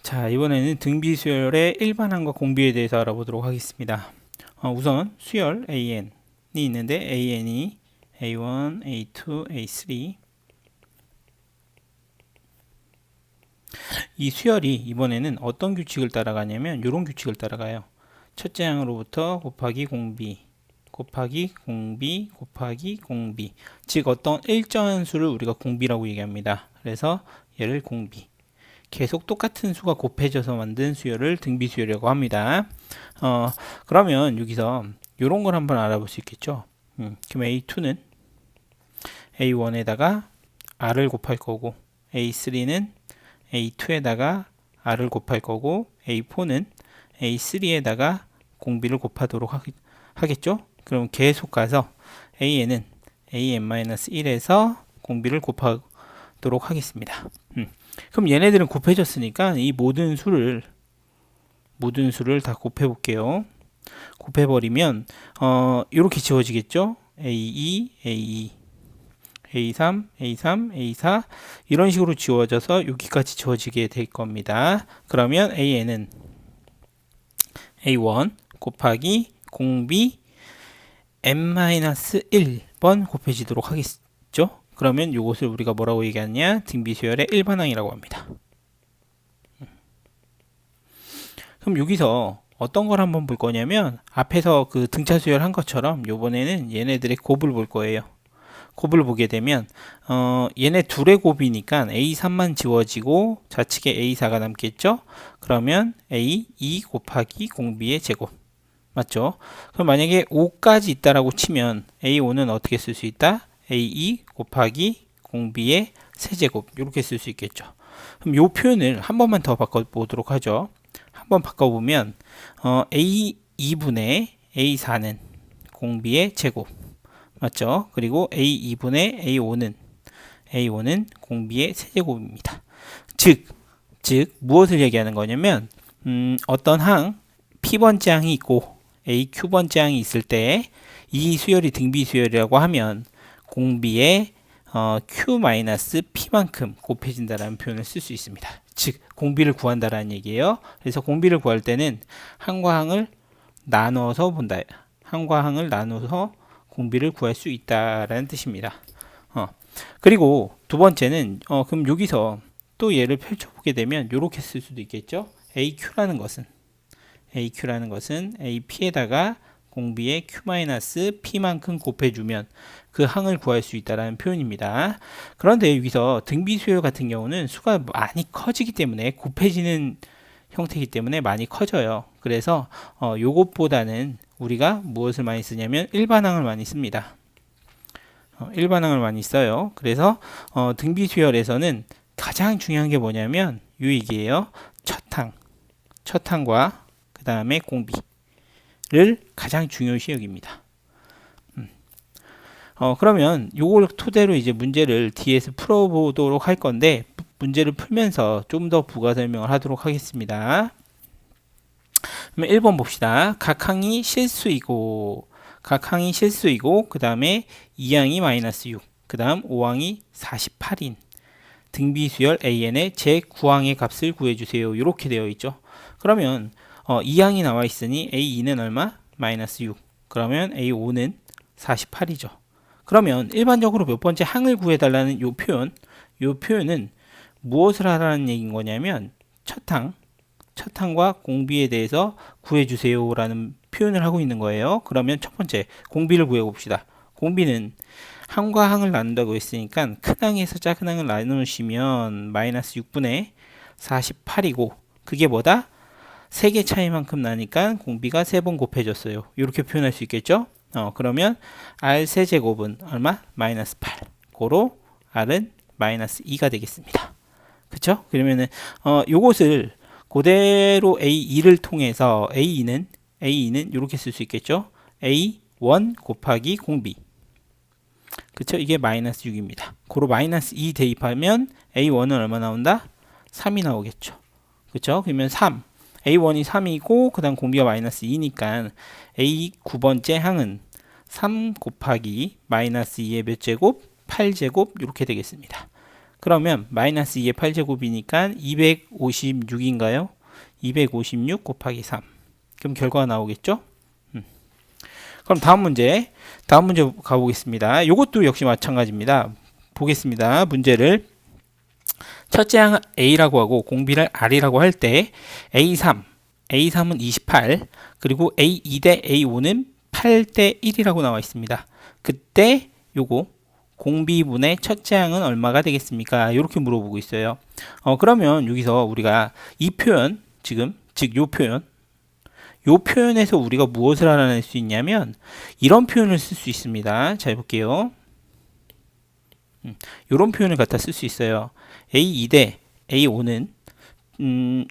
자, 이번에는 등비 수열의 일반항과 공비에 대해서 알아보도록 하겠습니다. 우선 수열 AN이 있는데 AN이 A1, A2, A3 이 수열이 이번에는 어떤 규칙을 따라가냐면 이런 규칙을 따라가요. 첫째 항으로부터 곱하기 공비 곱하기 공비 곱하기 공비, 즉 어떤 일정한 수를 우리가 공비라고 얘기합니다. 그래서 얘를 공비, 계속 똑같은 수가 곱해져서 만든 수열을 등비수열이라고 합니다. 그러면 여기서 이런 걸 한번 알아볼 수 있겠죠. 그럼 A2는 A1에다가 R을 곱할 거고, A3는 A2에다가 R을 곱할 거고, A4는 A3에다가 공비를 곱하도록 하겠죠. 그럼 계속 가서 A에는 AN-1에서 공비를 곱하도록 하겠습니다. 그럼 얘네들은 곱해졌으니까 이 모든 수를 다 곱해 볼게요. 곱해 버리면 이렇게 지워지겠죠. A2, A2, A3, A3, A4 이런 식으로 지워져서 여기까지 지워지게 될 겁니다. 그러면 AN은 A1 곱하기 공비 n-1번 곱해지도록 하겠죠. 그러면 이것을 우리가 뭐라고 얘기하느냐, 등비수열의 일반항이라고 합니다. 그럼 여기서 어떤 걸 한번 볼 거냐면, 앞에서 그 등차 수열 한 것처럼 요번에는 얘네들의 곱을 볼 거예요. 곱을 보게 되면 얘네 둘의 곱이니까 A3만 지워지고 좌측에 A4가 남겠죠. 그러면 A2 곱하기 공비의 제곱, 맞죠? 그럼 만약에 5까지 있다라고 치면 A5는 어떻게 쓸 수 있다? A2 곱하기 공비의 세제곱, 이렇게 쓸 수 있겠죠. 그럼 이 표현을 한 번만 더 바꿔보도록 하죠. 한번 바꿔보면 A2분의 A4는 공비의 제곱, 맞죠? 그리고 A2분의 A5는 공비의 세제곱입니다. 즉 무엇을 얘기하는 거냐면 어떤 항 P번째 항이 있고 AQ번째 항이 있을 때 이 수열이 등비 수열이라고 하면 공비의 Q-P만큼 곱해진다라는 표현을 쓸 수 있습니다. 즉 공비를 구한다라는 얘기예요. 그래서 공비를 구할 때는 항과 항을 나눠서 본다. 항과 항을 나눠서 공비를 구할 수 있다라는 뜻입니다. 그리고 두 번째는 그럼 여기서 또 얘를 펼쳐보게 되면 이렇게 쓸 수도 있겠죠. AQ라는 것은 AP에다가 공비의 Q-P만큼 곱해주면 그 항을 구할 수 있다는 표현입니다. 그런데 여기서 등비 수열 같은 경우는 수가 많이 커지기 때문에, 곱해지는 형태이기 때문에 많이 커져요. 그래서 요것보다는 우리가 무엇을 많이 쓰냐면 일반항을 많이 씁니다. 일반항을 많이 써요. 그래서 등비 수열에서는 가장 중요한 게 뭐냐면 이 얘기예요. 첫 항과 그 다음에 공비를 가장 중요시 여깁니다. 그러면 요걸 토대로 이제 문제를 뒤에서 풀어보도록 할 건데, 문제를 풀면서 좀 더 부가 설명을 하도록 하겠습니다. 그러면 1번 봅시다. 각 항이 실수이고 그 다음에 2항이 -6, 그 다음 5항이 48인 등비수열 AN의 제9항의 값을 구해주세요. 이렇게 되어 있죠. 그러면 2항이 나와 있으니 A2는 얼마? -6. 그러면 A5는 48이죠. 그러면 일반적으로 몇 번째 항을 구해달라는 이 표현은 무엇을 하라는 얘기인 거냐면 첫 항과 공비에 대해서 구해주세요 라는 표현을 하고 있는 거예요. 그러면 첫 번째 공비를 구해봅시다. 공비는 항과 항을 나눈다고 했으니까 큰 항에서 작은 항을 나누시면 -6분의 48이고, 그게 뭐다? 3개 차이만큼 나니까 공비가 3번 곱해졌어요. 이렇게 표현할 수 있겠죠? 그러면 R 세제곱은 얼마? -8. 고로 R은 -2가 되겠습니다. 그쵸? 그러면은 요것을 그대로 A2를 통해서 A2는 이렇게 쓸 수 있겠죠? A1 곱하기 공비, 그쵸? 이게 -6입니다. 고로 -2 대입하면 A1은 얼마 나온다? 3이 나오겠죠. 그쵸? 그러면 A1이 3이고 그 다음 공비가 -2니까 A9번째 항은 3 곱하기 -2의 몇 제곱? 8제곱 이렇게 되겠습니다. 그러면 마이너스 2의 8제곱이니까 256인가요? 256 곱하기 3. 그럼 결과가 나오겠죠? 그럼 다음 문제 가보겠습니다. 이것도 역시 마찬가지입니다. 보겠습니다. 문제를 첫째 항 A라고 하고 공비를 R이라고 할 때 A3은 28 그리고 A2 대 A5는 8 대 1이라고 나와 있습니다. 그때 요거 공비분의 첫째 항은 얼마가 되겠습니까? 이렇게 물어보고 있어요. 그러면 여기서 우리가 이 표현 요 표현에서 우리가 무엇을 알아낼 수 있냐면 이런 표현을 쓸 수 있습니다. 자, 해볼게요. 이런 표현을 갖다 쓸 수 있어요. A2 대 A5는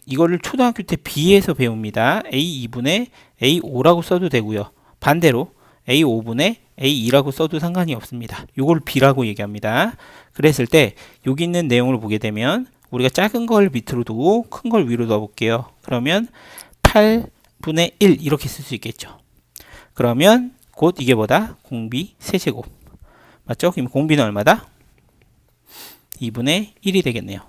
이거를 초등학교 때 B에서 배웁니다. A2분의 A5라고 써도 되고요. 반대로 A5분의 A2라고 써도 상관이 없습니다. 이걸 B라고 얘기합니다. 그랬을 때 여기 있는 내용을 보게 되면 우리가 작은 걸 밑으로 두고 큰 걸 위로 넣어볼게요. 그러면 8분의 1 이렇게 쓸 수 있겠죠. 그러면 곧 이게 뭐다? 공비 세제곱. 맞죠? 그럼 공비는 얼마다? 2분의 1이 되겠네요.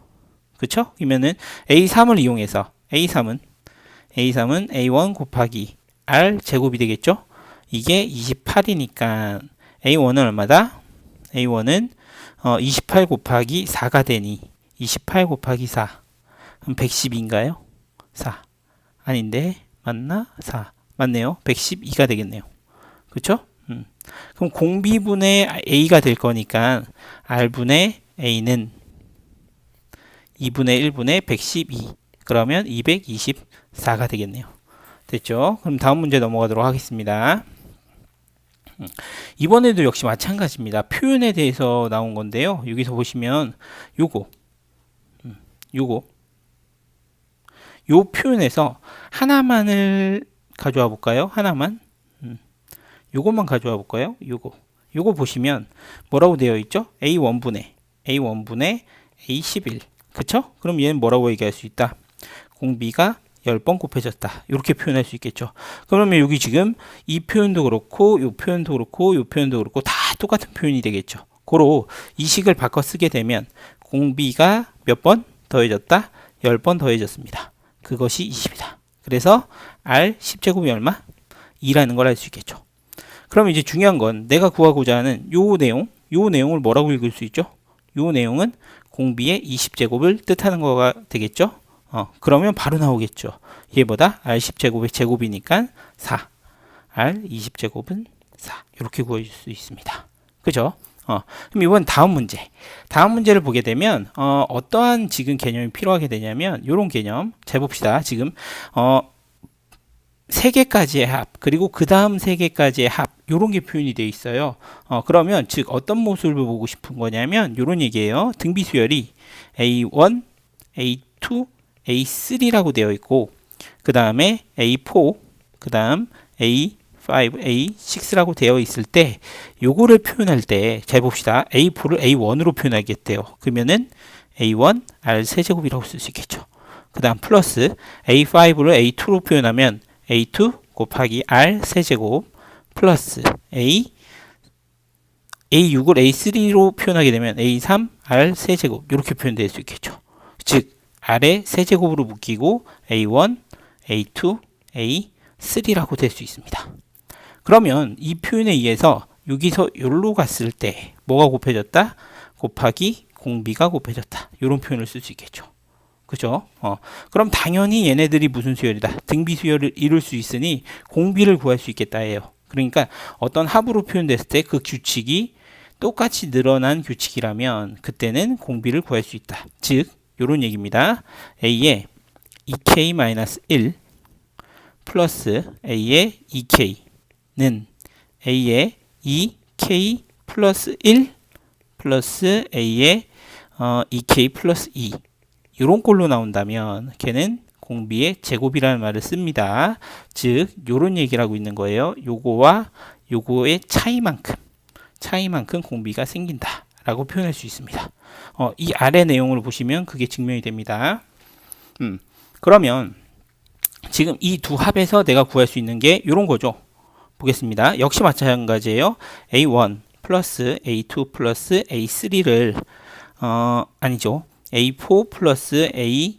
그쵸? 그러면은 A3을 이용해서 A3은 A1 곱하기 R 제곱이 되겠죠? 이게 28이니까 A1은 얼마다? A1은 28 곱하기 4가 되니 28 곱하기 4 그럼 112인가요? 4 아닌데 맞나? 4 맞네요. 112가 되겠네요. 그쵸? 그럼 공비분의 A가 될 거니까 R분의 A는 2분의 1분의 112 그러면 224가 되겠네요. 됐죠? 그럼 다음 문제 넘어가도록 하겠습니다. 이번에도 역시 마찬가지입니다. 표현에 대해서 나온 건데요. 여기서 보시면 요 표현에서 하나만을 가져와 볼까요? 하나만. 요것만 가져와 볼까요? 요거 보시면 뭐라고 되어 있죠? A1분의 A11 그쵸? 그럼 얘는 뭐라고 얘기할 수 있다? 공비가 10번 곱해졌다. 이렇게 표현할 수 있겠죠. 그러면 여기 지금 이 표현도 그렇고 요 표현도 그렇고 요 표현도 그렇고 다 똑같은 표현이 되겠죠. 고로 이 식을 바꿔 쓰게 되면 공비가 몇 번 더해졌다? 10번 더해졌습니다. 그것이 20이다. 그래서 R 10제곱이 얼마? 2라는 걸 알 수 있겠죠. 그럼 이제 중요한 건 내가 구하고자 하는 요 내용을 뭐라고 읽을 수 있죠? 요 내용은 공비의 20제곱을 뜻하는 거가 되겠죠? 그러면 바로 나오겠죠. 얘보다 R 10제곱의 제곱이니까 4. R 20제곱은 4. 이렇게 구해줄 수 있습니다. 그죠? 그럼 이번 다음 문제를 보게 되면 어떠한 지금 개념이 필요하게 되냐면 이런 개념 잘 봅시다. 지금 3개까지의 합 그리고 그 다음 3개까지의 합 요런 게 표현이 되어 있어요. 그러면 즉 어떤 모습을 보고 싶은 거냐면 요런 얘기예요. 등비 수열이 A1, A2, A3라고 되어 있고 그 다음에 A4, 그 다음 A5, A6라고 되어 있을 때 요거를 표현할 때 잘 봅시다. A4를 A1으로 표현하겠대요. 그러면은 A1 R 세제곱이라고 쓸 수 있겠죠. 그 다음 플러스 A5를 A2로 표현하면 A2 곱하기 R 세제곱 플러스 A6을 A3로 표현하게 되면 A3 R 세제곱 이렇게 표현될 수 있겠죠. 즉 R의 세제곱으로 묶이고 A1, A2, A3라고 될 수 있습니다. 그러면 이 표현에 의해서 여기서 여기로 갔을 때 뭐가 곱해졌다? 곱하기 공비가 곱해졌다. 이런 표현을 쓸 수 있겠죠. 그죠? 그럼 당연히 얘네들이 무슨 수열이다? 등비 수열을 이룰 수 있으니 공비를 구할 수 있겠다예요. 그러니까 어떤 합으로 표현됐을 때 그 규칙이 똑같이 늘어난 규칙이라면 그때는 공비를 구할 수 있다. 즉 이런 얘기입니다. A의 2K-1 플러스 A의 2K는 A의 2K 플러스 1 플러스 A의 2K 플러스 2 이런 꼴로 나온다면 걔는 공비의 제곱이라는 말을 씁니다. 즉 이런 얘기를 하고 있는 거예요. 요거와 요거의 차이만큼 공비가 생긴다 라고 표현할 수 있습니다. 이 아래 내용을 보시면 그게 증명이 됩니다. 그러면 지금 이 두 합에서 내가 구할 수 있는 게 이런 거죠. 보겠습니다. 역시 마찬가지예요. A1 플러스 A2 플러스 A3를 아니죠. A4 플러스 A5,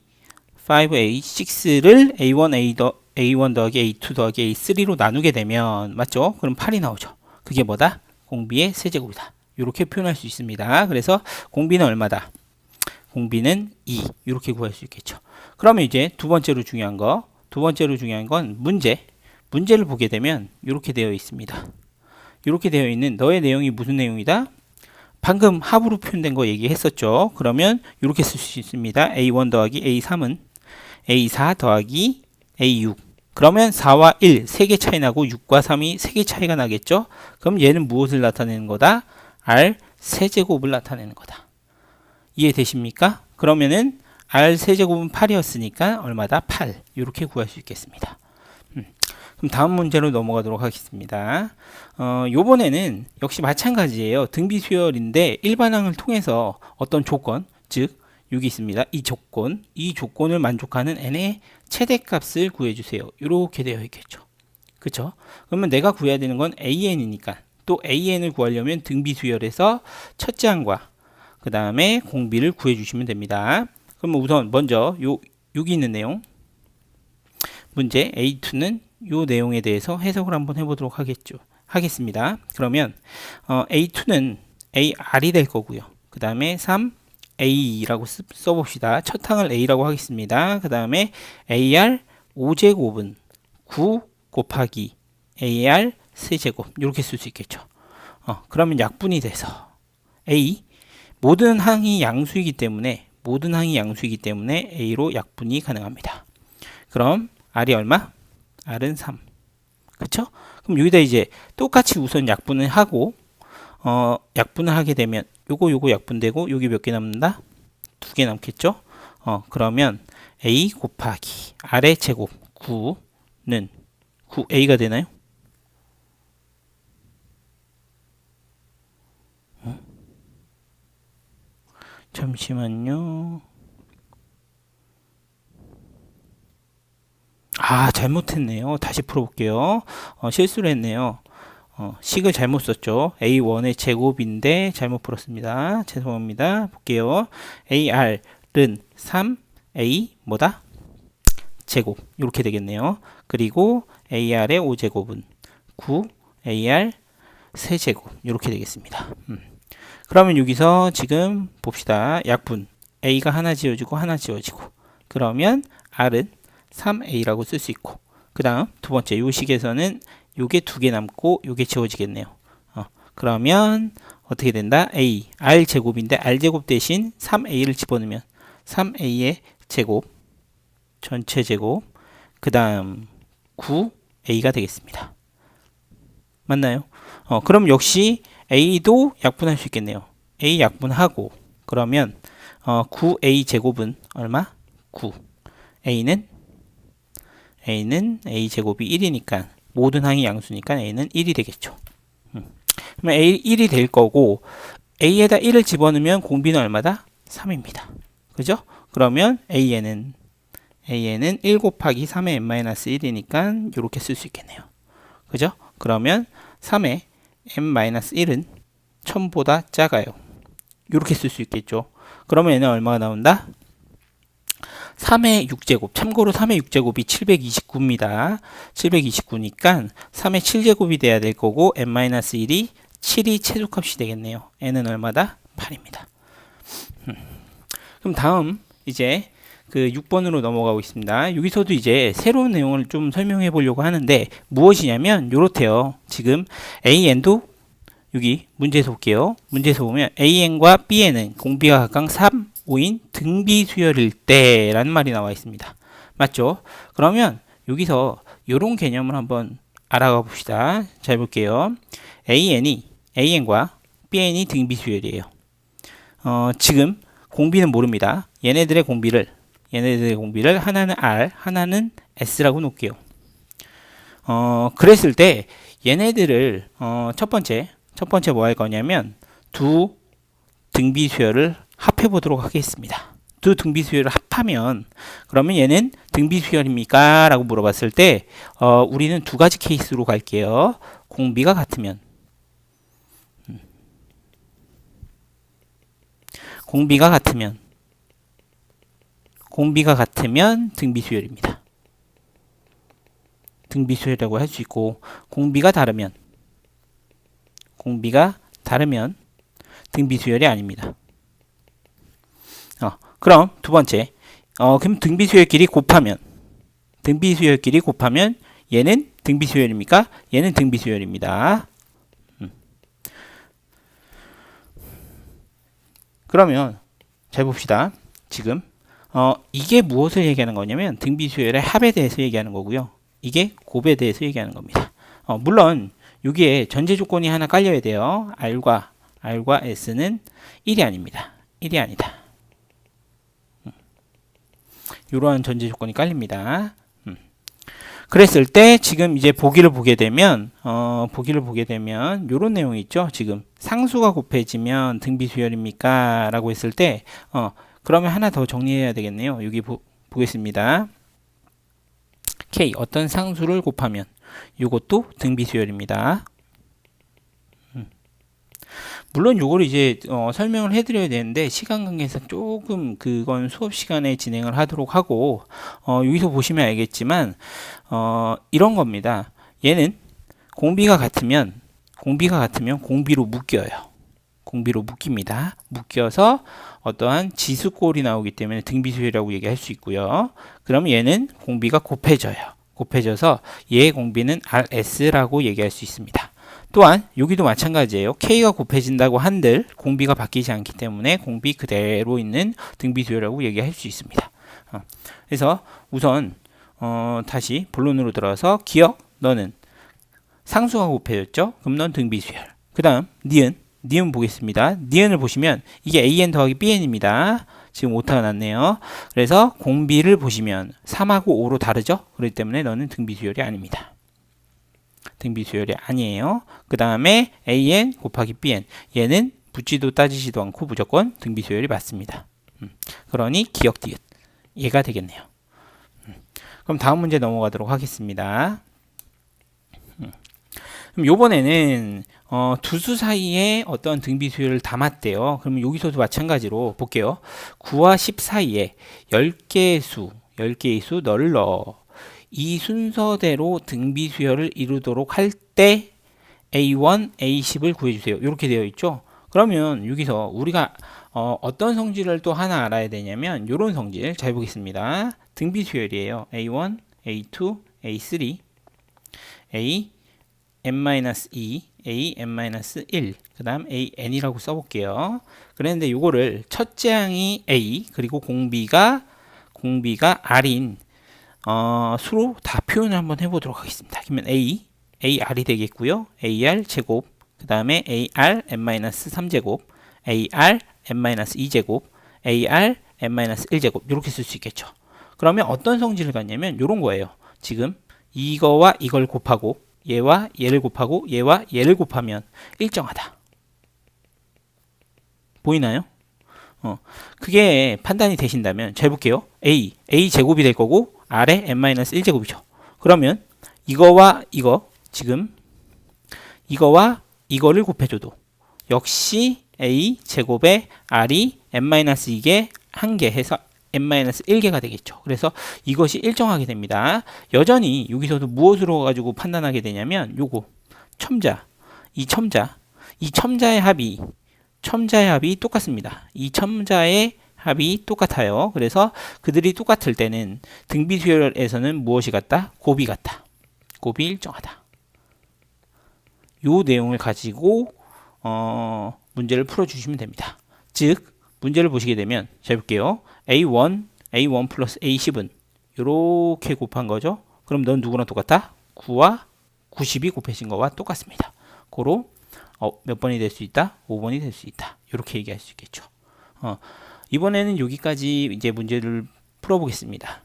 A6를 A1 더하기 A2 더하기 A3로 나누게 되면, 맞죠? 그럼 8이 나오죠. 그게 뭐다? 공비의 세제곱이다. 이렇게 표현할 수 있습니다. 그래서 공비는 얼마다? 공비는 2. 이렇게 구할 수 있겠죠. 그러면 이제 두 번째로 중요한 건 문제를 보게 되면 이렇게 되어 있습니다. 이렇게 되어 있는 너의 내용이 무슨 내용이다? 방금 합으로 표현된 거 얘기했었죠. 그러면 이렇게 쓸 수 있습니다. A1 더하기 A3은 A4 더하기 A6. 그러면 4와 1, 3개 차이 나고 6과 3이 3개 차이가 나겠죠. 그럼 얘는 무엇을 나타내는 거다? R 세제곱을 나타내는 거다. 이해되십니까? 그러면은 R 세제곱은 8이었으니까 얼마다? 8. 이렇게 구할 수 있겠습니다. 그럼 다음 문제로 넘어가도록 하겠습니다. 요번에는 역시 마찬가지예요. 등비 수열인데 일반항을 통해서 어떤 조건, 즉 여기 있습니다. 이 조건을 만족하는 n의 최대값을 구해주세요. 이렇게 되어 있겠죠. 그쵸? 그러면 내가 구해야 되는 건 an이니까 또 an을 구하려면 등비 수열에서 첫째 항과 그 다음에 공비를 구해주시면 됩니다. 그러면 우선 먼저 여기 있는 내용 문제 A2는 요 내용에 대해서 해석을 한번 해보도록 하겠습니다. 그러면 A2는 AR이 될 거고요. 그 다음에 3A라고 써봅시다. 첫 항을 A라고 하겠습니다. 그 다음에 AR 5제곱은 9 곱하기 AR 세제곱 이렇게 쓸 수 있겠죠. 그러면 약분이 돼서 A 모든 항이 양수이기 때문에 A로 약분이 가능합니다. 그럼 R이 얼마? R은 3. 그쵸? 그럼 여기다 이제 똑같이 우선 약분을 하고, 약분을 하게 되면, 요거 약분되고, 여기 몇 개 남는다? 2개 남겠죠? 그러면 A 곱하기 R의 제곱 9는 9A가 되나요? 잠시만요. 잘못했네요. 다시 풀어볼게요. 실수를 했네요. 식을 잘못 썼죠. A1의 제곱인데 잘못 풀었습니다. 죄송합니다. 볼게요. AR은 3A 뭐다? 제곱 이렇게 되겠네요. 그리고 AR의 5제곱은 9 AR 세제곱 이렇게 되겠습니다. 그러면 여기서 지금 봅시다. 약분 A가 하나 지워지고 그러면 R은 3A라고 쓸 수 있고 그 다음 두 번째 요 식에서는 요게 2개 남고 요게 지워지겠네요. 그러면 어떻게 된다? A, R제곱인데 R제곱 대신 3A를 집어넣으면 3A의 제곱 전체 제곱 그 다음 9A가 되겠습니다. 맞나요? 그럼 역시 A도 약분할 수 있겠네요. A 약분하고 그러면 9A 제곱은 얼마? 9 A는 A 제곱이 1이니까 모든 항이 양수니까 A는 1이 되겠죠. 그러면 A 1이 될 거고 A에다 1을 집어넣으면 공비는 얼마다? 3입니다. 그죠? 그러면 A에는 1 곱하기 3의 n-1이니까 이렇게 쓸 수 있겠네요. 그죠? 그러면 3의 n-1은 1000보다 작아요. 이렇게 쓸 수 있겠죠. 그러면 얘는 얼마가 나온다? 3의 6제곱. 참고로 3의 6제곱이 729입니다. 729니까 3의 7제곱이 돼야 될 거고 n-1이 7이 최소값이 되겠네요. n은 얼마다? 8입니다. 그럼 다음 이제 그 6번으로 넘어가고 있습니다. 여기서도 이제 새로운 내용을 좀 설명해 보려고 하는데 무엇이냐면 요렇대요. 지금 AN도 여기 문제에서 볼게요. 문제에서 보면 AN과 BN은 공비가 각각 3, 5인 등비 수열일 때라는 말이 나와 있습니다. 맞죠? 그러면 여기서 이런 개념을 한번 알아가 봅시다. 잘 볼게요. AN과 BN이 등비 수열이에요. 지금 공비는 모릅니다. 얘네들의 공비를 하나는 R, 하나는 S라고 놓을게요. 그랬을 때 얘네들을 첫 번째 뭐 할 거냐면 두 등비 수열을 합해 보도록 하겠습니다. 두 등비 수열을 합하면 그러면 얘는 등비 수열입니까? 라고 물어봤을 때 우리는 두 가지 케이스로 갈게요. 공비가 같으면 공비가 같으면 등비수열입니다. 등비수열이라고 할 수 있고, 공비가 다르면 등비수열이 아닙니다. 그럼 두 번째, 그럼 등비수열끼리 곱하면 얘는 등비수열입니까? 얘는 등비수열입니다. 그러면 잘 봅시다. 지금 이게 무엇을 얘기하는 거냐면 등비수열의 합에 대해서 얘기하는 거고요. 이게 곱에 대해서 얘기하는 겁니다. 물론 여기에 전제 조건이 하나 깔려야 돼요. R과 S는 1이 아닙니다. 1이 아니다. 이러한 전제 조건이 깔립니다. 그랬을 때 지금 이제 보기를 보게 되면 이런 내용이 있죠. 지금 상수가 곱해지면 등비수열입니까? 라고 했을 때 그러면 하나 더 정리해야 되겠네요. 여기 보겠습니다. K 어떤 상수를 곱하면 이것도 등비수열입니다. 물론 요걸 이제 설명을 해드려야 되는데 시간 관계상 조금 그건 수업 시간에 진행을 하도록 하고 여기서 보시면 알겠지만 이런 겁니다. 얘는 공비가 같으면 공비로 묶여요. 공비로 묶입니다. 묶여서 어떠한 지수꼴이 나오기 때문에 등비수열이라고 얘기할 수 있고요. 그럼 얘는 공비가 곱해져요. 곱해져서 얘의 공비는 RS라고 얘기할 수 있습니다. 또한 여기도 마찬가지예요. K가 곱해진다고 한들 공비가 바뀌지 않기 때문에 공비 그대로 있는 등비수열이라고 얘기할 수 있습니다. 그래서 우선 다시 본론으로 들어서 기억, 너는 상수가 곱해졌죠? 그럼 넌 등비수열. 그 다음 니은 보겠습니다. 니은을 보시면 이게 AN 더하기 BN입니다. 지금 오타가 났네요. 그래서 공비를 보시면 3하고 5로 다르죠? 그렇기 때문에 너는 등비수열이 아닙니다. 등비수열이 아니에요. 그 다음에 AN 곱하기 BN 얘는 붙지도 따지지도 않고 무조건 등비수열이 맞습니다. 그러니 기억 디귿 얘가 되겠네요. 그럼 다음 문제 넘어가도록 하겠습니다. 그럼 요번에는 두 수 사이에 어떤 등비수열을 담았대요. 그러면 여기서도 마찬가지로 볼게요. 9와 10 사이에 10개의 수 너를 넣어 이 순서대로 등비수열을 이루도록 할 때 A1, A10을 구해주세요. 이렇게 되어 있죠. 그러면 여기서 우리가 어떤 성질을 또 하나 알아야 되냐면 이런 성질 잘 보겠습니다. 등비수열이에요. A1, A2, A3, A(n-2), A(n-1), 그 다음 AN이라고 써볼게요. 그랬는데 이거를 첫째 항이 A 그리고 공비가 R인 수로 다 표현을 한번 해보도록 하겠습니다. 그러면 AR이 되겠고요. AR 제곱, 그 다음에 AR n-3제곱, AR n-2제곱, AR n-1제곱 이렇게 쓸 수 있겠죠. 그러면 어떤 성질을 갖냐면 이런 거예요. 지금 이거와 이걸 곱하고 얘와 얘를 곱하고 얘와 얘를 곱하면 일정하다. 보이나요? 그게 판단이 되신다면 잘 볼게요. A 제곱이 될 거고 R에 n-1제곱이죠. 그러면 이거와 이거 지금 이거와 이거를 곱해줘도 역시 A 제곱에 R이 n-2개 한 개 해서 n-1개가 되겠죠. 그래서 이것이 일정하게 됩니다. 여전히 여기서도 무엇으로 가지고 판단하게 되냐면 요거 이 첨자의 합이 똑같습니다. 이 첨자의 합이 똑같아요. 그래서 그들이 똑같을 때는 등비수열에서는 무엇이 같다? 곱이 같다. 곱이 일정하다. 요 내용을 가지고 문제를 풀어주시면 됩니다. 즉 문제를 보시게 되면 잘 볼게요. A1 플러스 A10은 이렇게 곱한 거죠. 그럼 넌 누구랑 똑같다? 9와 90이 곱해진 거와 똑같습니다. 고로 몇 번이 될 수 있다? 5번이 될 수 있다. 이렇게 얘기할 수 있겠죠. 이번에는 여기까지 이제 문제를 풀어보겠습니다.